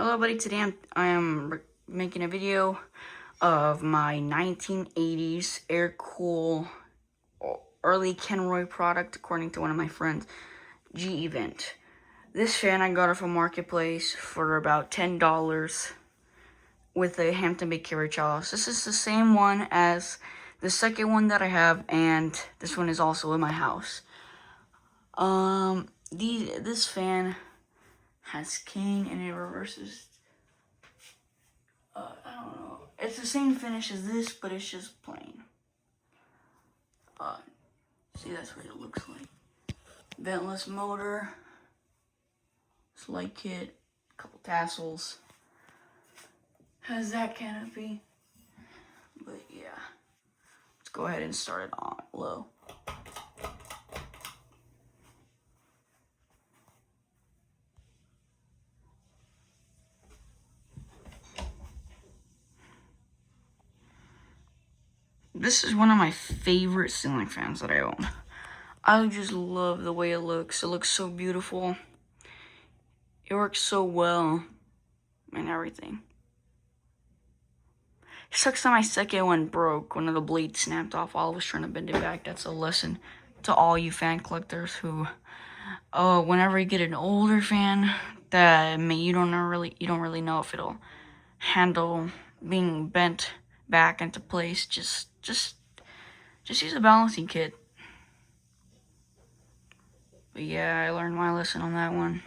Hello buddy, today I am making a video of my 1980s Aircool early Kenroy product according to one of my friends, G Event. This fan I got it from Marketplace for about $10 with a Hampton Bay carriage house. This is the same one as the second one that I have, and this one is also in my house. This fan has king and it reverses. I don't know. It's the same finish as this, but it's just plain. See, that's what it looks like. Ventless motor, slide kit, a couple tassels. Has that canopy. But yeah, let's go ahead and start it on low. This is one of my favorite ceiling fans that I own. I just love the way it looks. It looks so beautiful. It works so well and everything. It sucks that my second one broke. One of the blades snapped off while I was trying to bend it back. That's a lesson to all you fan collectors who, whenever you get an older fan that you don't really know if it'll handle being bent back into place, just use a balancing kit. But yeah, I learned my lesson on that one.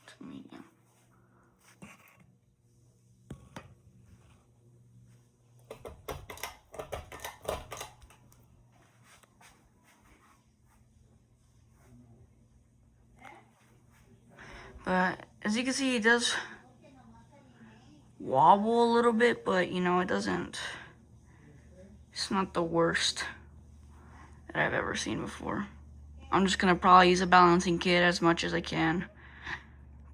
To medium. But as you can see, it does wobble a little bit, but you know, it's not the worst that I've ever seen before. I'm just gonna probably use a balancing kit as much as I can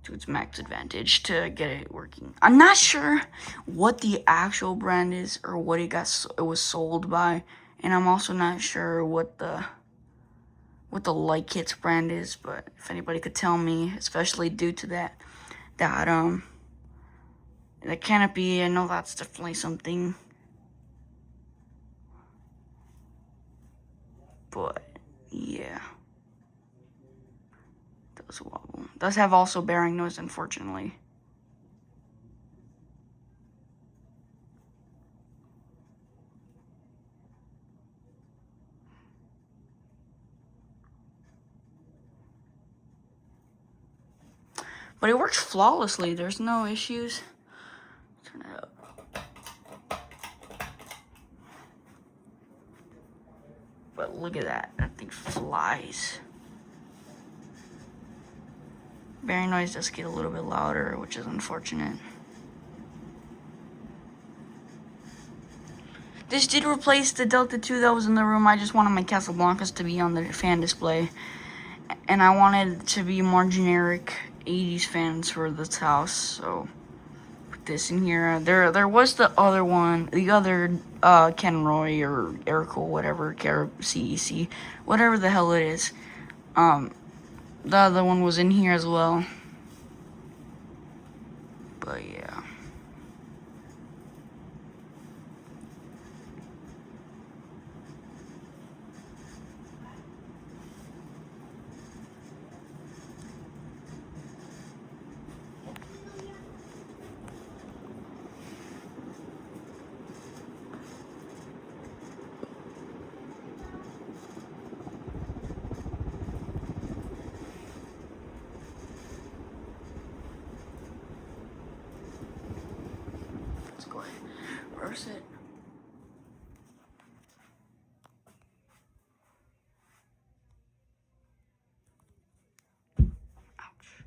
to its max advantage to get it working. I'm not sure what the actual brand is or what it was sold by, and I'm also not sure what the light kits brand is, but if anybody could tell me, especially due to the canopy, I know that's definitely something. But yeah, it does wobble. It does have also bearing noise, unfortunately. But it works flawlessly. There's no issues. Turn it up. But look at that. That thing flies. Bearing noise does get a little bit louder, which is unfortunate. This did replace the Delta 2 that was in the room. I just wanted my Casablancas to be on the fan display. And I wanted it to be more generic 80s fans for this house, so put this in here. There was the other one, the other Kenroy or Aircool, whatever, CEC, whatever the hell it is. The other one was in here as well. But yeah. Let's go ahead and reverse it. Ouch.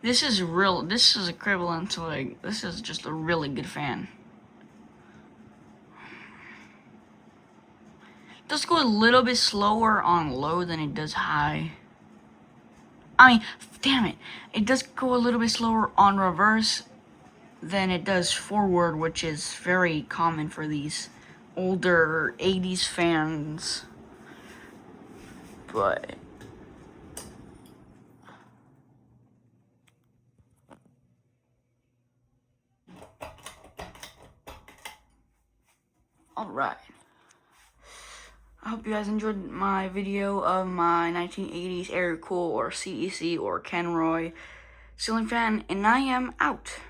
This is equivalent to, like, this is just a really good fan. It does go a little bit slower on low than it does high. I mean, damn it. It does go a little bit slower on reverse than it does forward, which is very common for these older 80s fans. But alright. I hope you guys enjoyed my video of my 1980s Aircool or CEC or Kenroy ceiling fan, and I am out.